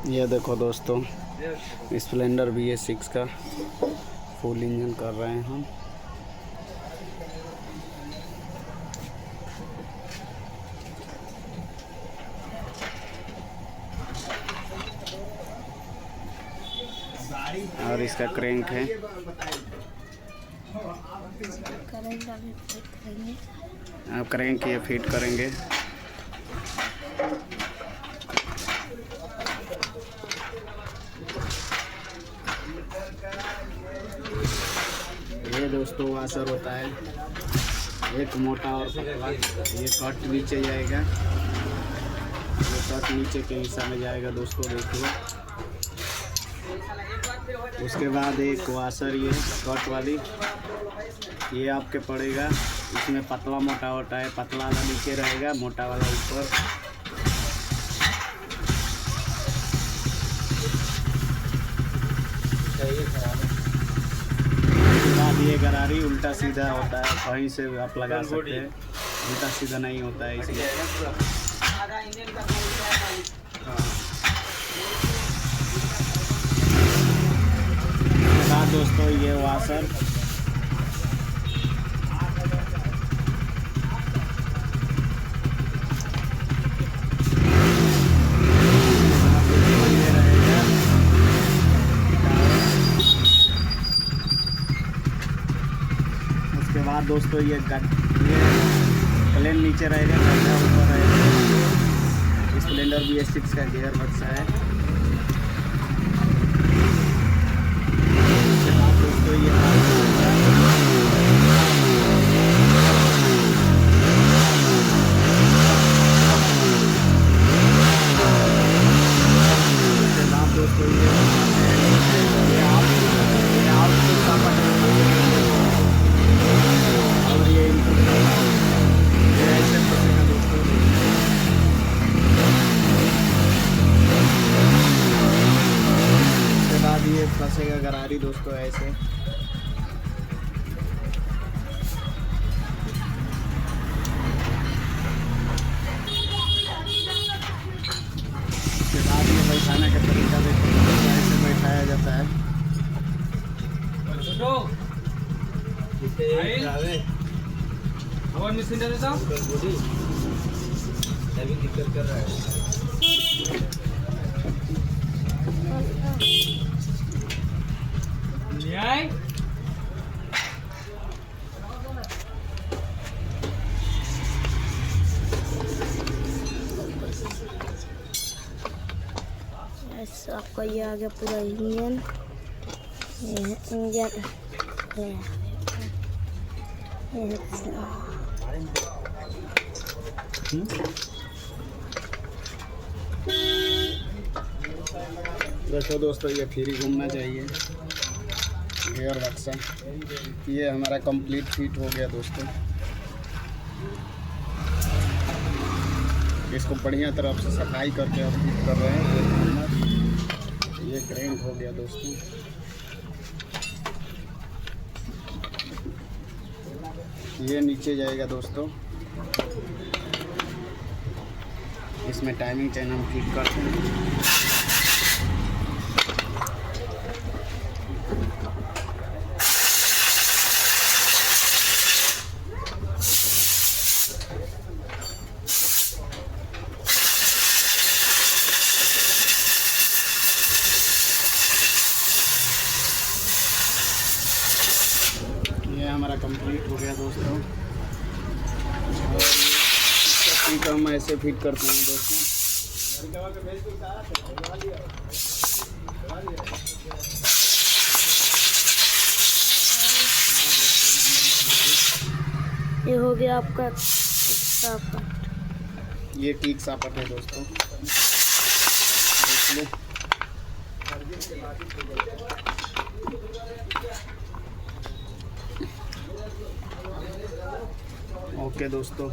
ये देखो दोस्तों, स्प्लेंडर BS6 का फुल इंजन कर रहे हैं हम। और इसका क्रैंक है। अब क्रैंक ये फिट करेंगे। ये दोस्तों वाशर होता है, एक मोटा और पतला। ये कट नीचे जाएगा, ये कट नीचे के हिस्सा में जाएगा दोस्तों, देखिए। उसके बाद एक वाशर ये कट वाली, ये आपके पड़ेगा। इसमें पतला मोटा होता है, पतला वाला नीचे रहेगा, मोटा वाला ऊपर। उसके बाद ये गरारी उल्टा सीधा होता है, कहीं से आप लगा सकते हैं, उल्टा सीधा नहीं होता है इसलिए। दोस्तों ये वाशर उसके बाद दोस्तों ये प्लेन नीचे रहेगा, गड्ढा ऊपर रहेगा। स्प्लेंडर BS6 का गियर बक्सा है। ये फंसेगा गरारी दोस्तों ऐसे। उसके बाद ये बैठाने का तरीका देखो, ऐसे बैठाया जाता है। दिक्कत कर रहा है। ऐसा आपका ये आ गया पूरा इंजन। ये इंजन देखो दोस्तों, ये फ्री घूमना चाहिए गियर बक्सा। ये हमारा कंप्लीट फिट हो गया दोस्तों। इसको बढ़िया तरफ से सफाई करके अब फिट कर रहे हैं। ये क्रैंक हो गया दोस्तों। ये नीचे जाएगा दोस्तों। इसमें टाइमिंग चेन हम फिट करते हैं। ये हमारा कंप्लीट हो गया दोस्तों। और इसका हम ऐसे फिट करते हैं दोस्तों। ये हो गया आपका सापट। ये किक सापट है दोस्तों। ओके दोस्तों।